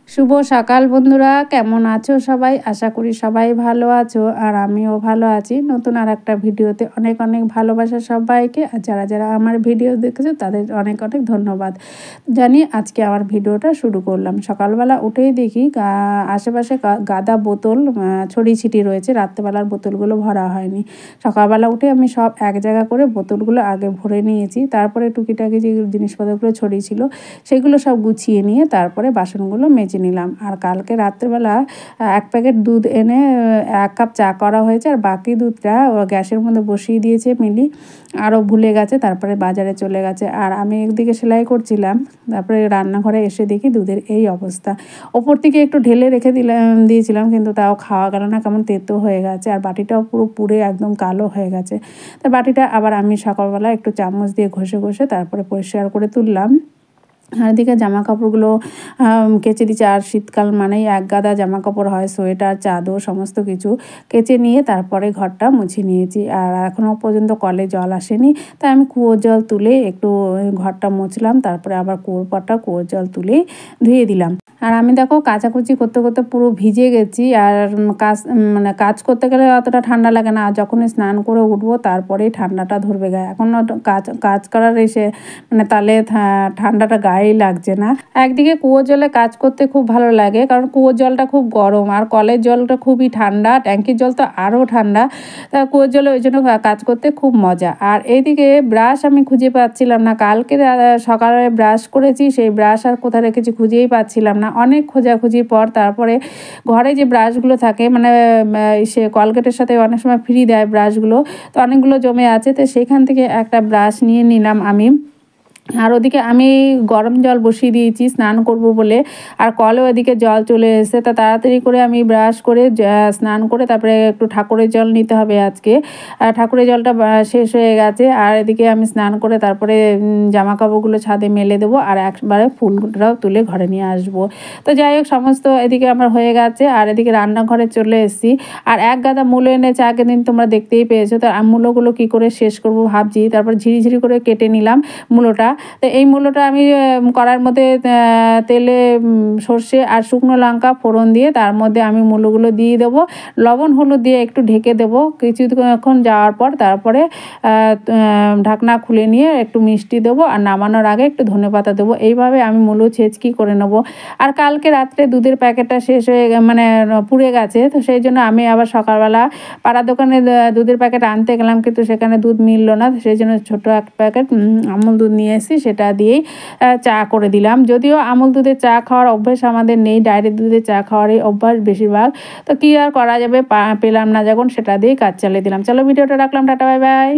শুভ সকাল বন্ধুরা, কেমন আছো সবাই? আশা করি সবাই ভালো আছো আর আমিও ভালো আছি। নতুন আর একটা ভিডিওতে অনেক অনেক ভালোবাসা সবাইকে। আর যারা যারা আমার ভিডিও দেখেছো তাদের অনেক অনেক ধন্যবাদ জানি। আজকে আমার ভিডিওটা শুরু করলাম। সকালবেলা উঠেই দেখি আশেপাশে গাদা বোতল ছড়িয়ে ছিটিয়ে রয়েছে। রাত্রেবেলার বোতলগুলো ভরা হয়নি। সকালবেলা উঠে আমি সব এক জায়গা করে বোতলগুলো আগে ভরে নিয়েছি। তারপরে টুকিটাকি যে জিনিসপত্রগুলো ছড়িয়ে ছিল সেগুলো সব গুছিয়ে নিয়ে তারপরে বাসনগুলো মেজে নিলাম। আর কালকে রাত্রেবেলা 1 প্যাকেট দুধ এনে 1 কাপ চা করা হয়েছে, আর বাকি দুধটা গ্যাসের মধ্যে বসিয়ে দিয়েছে মিলি, আরও ভুলে গেছে, তারপরে বাজারে চলে গেছে। আর আমি একদিকে সেলাই করছিলাম, তারপরে রান্নাঘরে এসে দেখি দুধের এই অবস্থা। ওপর থেকে একটু ঢেলে রেখে দিয়েছিলাম, কিন্তু তাও খাওয়া গেল না, কেমন তেতো হয়ে গেছে। আর বাটিটাও পুরো পুড়ে একদম কালো হয়ে গেছে। তা বাটিটা আবার আমি সকালবেলা একটু চামচ দিয়ে ঘষে ঘষে তারপরে পরিষ্কার করে তুললাম। আর এদিকে জামা কাপড়গুলো কেচে দিচ্ছে। আর শীতকাল মানেই এক গাদা জামা কাপড় হয়, সোয়েটার চাদর সমস্ত কিছু কেচে নিয়ে তারপরে ঘরটা মুছে নিয়েছি। আর এখনও পর্যন্ত কলে জল আসেনি, তাই আমি কুয়োর জল তুলে একটু ঘরটা মুছলাম, তারপরে আবার কুয়োর জল তুলেই ধুয়ে দিলাম। আর আমি দেখো কাচাকুচি করতে করতে পুরো ভিজে গেছি। আর কাজ করতে গেলে অতটা ঠান্ডা লাগে না, আর যখন স্নান করে উঠবো তারপরেই ঠান্ডাটা ধরবে গায়ে। এখনও কাজ করার এসে তাহলে ঠান্ডাটা গায়েই লাগছে না। একদিকে কুয়োর জলে কাজ করতে খুব ভালো লাগে, কারণ কুয়োর জলটা খুব গরম আর কলের জলটা খুবই ঠান্ডা, ট্যাঙ্কির জল তো আরও ঠান্ডা। তা কুয়োর জলে ওই জন্য কাজ করতে খুব মজা। আর এইদিকে ব্রাশ আমি খুঁজে পাচ্ছিলাম না। কালকে সকালে ব্রাশ করেছি, সেই ব্রাশ আর কোথায় রেখেছি খুঁজেই পাচ্ছিলাম না। অনেক খোঁজাখুঁজির পর তারপরে ঘরে যে ব্রাশগুলো থাকে, সে কলগেটের সাথে অনেক সময় ফ্রি দেয় ব্রাশগুলো, তো অনেকগুলো জমে আছে, তো সেখান থেকে একটা ব্রাশ নিয়ে নিলাম আমি। আর ওদিকে আমি গরম জল বসিয়ে দিয়েছি স্নান করব বলে, আর কলেও এদিকে জল চলে এসেছে। তা তাড়াতাড়ি করে আমি ব্রাশ করে স্নান করে তারপরে একটু ঠাকুরের জল নিতে হবে আজকে। ঠাকুরের জলটা শেষ হয়ে গেছে। আর এদিকে আমি স্নান করে তারপরে জামা কাপড়গুলো ছাদে মেলে দেবো, আর একবারে ফুলটাও তুলে ঘরে নিয়ে আসবো। তো যাই হোক, সমস্ত এদিকে আমার হয়ে গেছে। আর এদিকে রান্নাঘরে চলে এসেছি। আর এক গাদা মূলো এনেছে আগের দিন, তোমরা দেখতেই পেয়েছো। তো মূলোগুলো কী করে শেষ করব ভাবছি। তারপর ঝিরিঝিরি করে কেটে নিলাম মূলোটা। তো এই মূলোটা আমি কড়াইয়ের মধ্যে তেলে সর্ষে আর শুকনো লঙ্কা ফোড়ন দিয়ে তার মধ্যে আমি মূলোগুলো দিয়ে দেবো, লবণ হলুদ দিয়ে একটু ঢেকে দেবো কিছুক্ষণ যাওয়ার পর। তারপরে ঢাকনা খুলে নিয়ে একটু মিষ্টি দেবো, আর নামানোর আগে একটু ধনেপাতা দেবো। এইভাবে আমি মূলো ছেঁচকি করে নেবো। আর কালকে রাত্রে দুধের প্যাকেটটা শেষ হয়ে পুড়ে গেছে, তো সেই জন্য আমি আবার সকালবেলা পাড়ার দোকানে দুধের প্যাকেট আনতে গেলাম, কিন্তু সেখানে দুধ মিললো না। সেই জন্য ছোটো এক প্যাকেট আমুল দুধ নিয়ে এসেছি, সেটা দিয়েই চা করে দিলাম। যদিও আমুল দুধের চা খাওয়ার অভ্যেস আমাদের নেই, ডাইরেক্ট দুধের চা খাওয়ারই অভ্যাস বেশিরভাগ। তো কী আর করা যাবে, পেলাম না যখন, সেটা দিয়েই কাজ চালিয়ে দিলাম। চলো ভিডিওটা রাখলাম, টাটা বাই বাই।